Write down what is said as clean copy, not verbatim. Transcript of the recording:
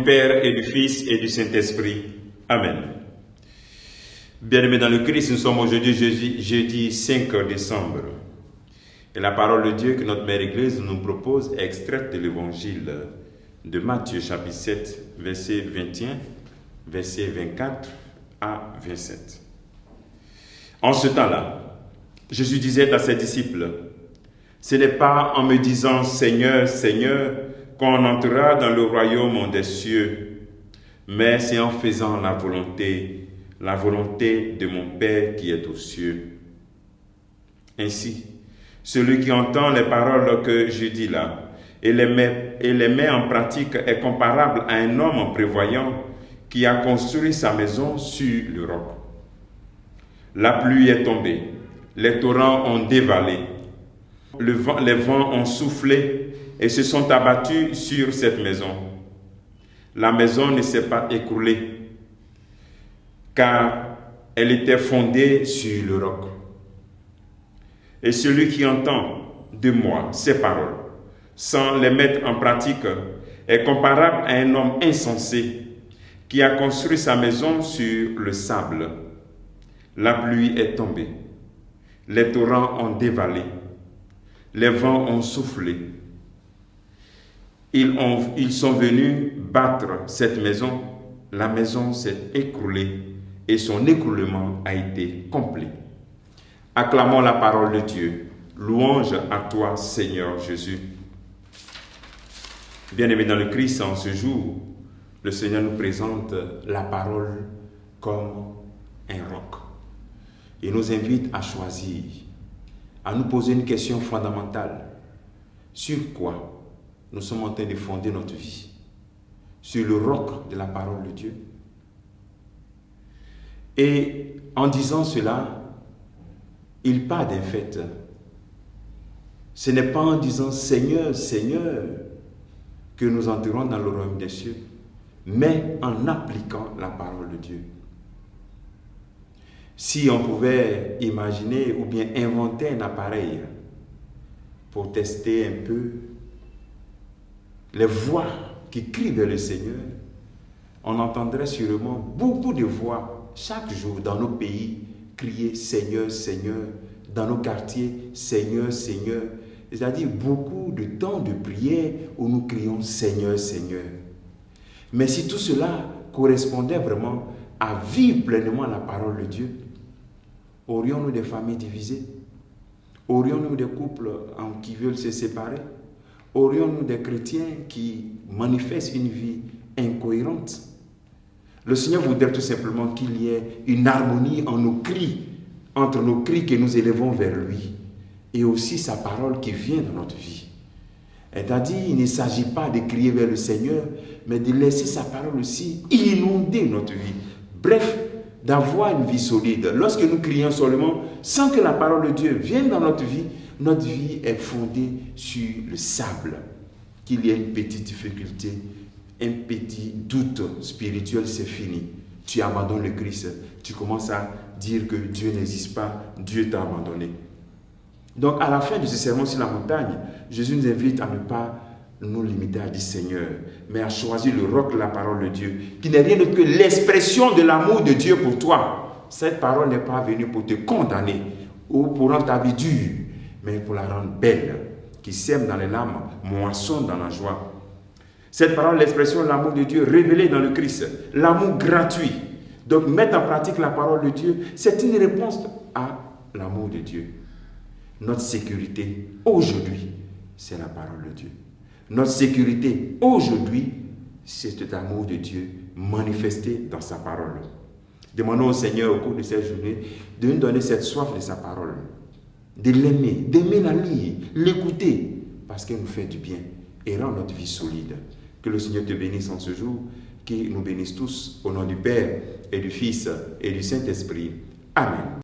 Père et du Fils et du Saint-Esprit. Amen. Bien-aimés dans le Christ, nous sommes aujourd'hui jeudi 5 décembre. Et la parole de Dieu que notre Mère Église nous propose est extraite de l'Évangile de Matthieu, chapitre 7, verset 21, verset 24 à 27. En ce temps-là, Jésus disait à ses disciples, « Ce n'est pas en me disant « Seigneur, Seigneur » qu'on entrera dans le royaume des cieux, mais c'est en faisant la volonté de mon Père qui est aux cieux. » Ainsi, celui qui entend les paroles que je dis là et les met en pratique est comparable à un homme prévoyant qui a construit sa maison sur le roc. La pluie est tombée, les torrents ont dévalé, les vents ont soufflé et se sont abattus sur cette maison. La maison ne s'est pas écroulée, car elle était fondée sur le roc. Et celui qui entend de moi ces paroles, sans les mettre en pratique, est comparable à un homme insensé qui a construit sa maison sur le sable. La pluie est tombée, les torrents ont dévalé, les vents ont soufflé. Ils sont venus battre cette maison, la maison s'est écroulée et son écroulement a été complet. Acclamons la parole de Dieu. Louange à toi, Seigneur Jésus. Bien-aimés dans le Christ, en ce jour, le Seigneur nous présente la parole comme un roc. Il nous invite à choisir, à nous poser une question fondamentale. Sur quoi nous sommes en train de fonder notre vie? Sur le roc de la parole de Dieu. Et en disant cela, il part d'un fait. Ce n'est pas en disant « Seigneur, Seigneur » que nous entrerons dans le royaume des cieux, mais en appliquant la parole de Dieu. Si on pouvait imaginer ou bien inventer un appareil pour tester un peu les voix qui crient vers le Seigneur, on entendrait sûrement beaucoup de voix chaque jour dans nos pays crier « Seigneur, Seigneur », dans nos quartiers « Seigneur, Seigneur », c'est-à-dire beaucoup de temps de prière où nous crions « Seigneur, Seigneur ». Mais si tout cela correspondait vraiment à vivre pleinement la parole de Dieu, aurions-nous des familles divisées? Aurions-nous des couples qui veulent se séparer? Aurions-nous des chrétiens qui manifestent une vie incohérente? Le Seigneur voudrait tout simplement qu'il y ait une harmonie en nos cris, entre nos cris que nous élevons vers lui, et aussi sa parole qui vient dans notre vie. C'est-à-dire, il ne s'agit pas de crier vers le Seigneur, mais de laisser sa parole aussi inonder notre vie. Bref, d'avoir une vie solide. Lorsque nous crions seulement, sans que la parole de Dieu vienne dans notre vie est fondée sur le sable. Qu'il y ait une petite difficulté, un petit doute spirituel, c'est fini. Tu abandonnes le Christ. Tu commences à dire que Dieu n'existe pas, Dieu t'a abandonné. Donc, à la fin de ce sermon sur la montagne, Jésus nous invite à ne pas nous limiter à dire Seigneur, mais à choisir le roc de la parole de Dieu, qui n'est rien d'autre que l'expression de l'amour de Dieu pour toi. Cette parole n'est pas venue pour te condamner ou pour rendre ta vie dure, mais pour la rendre belle, qui sème dans les larmes, moissonne dans la joie. Cette parole est l'expression de l'amour de Dieu révélé dans le Christ, l'amour gratuit. Donc, mettre en pratique la parole de Dieu, c'est une réponse à l'amour de Dieu. Notre sécurité aujourd'hui, c'est la parole de Dieu. Notre sécurité aujourd'hui, c'est cet amour de Dieu manifesté dans sa parole. Demandons au Seigneur au cours de cette journée de nous donner cette soif de sa parole, de l'aimer, d'aimer la lire, l'écouter, parce qu'elle nous fait du bien et rend notre vie solide. Que le Seigneur te bénisse en ce jour, qu'il nous bénisse tous au nom du Père et du Fils et du Saint-Esprit. Amen.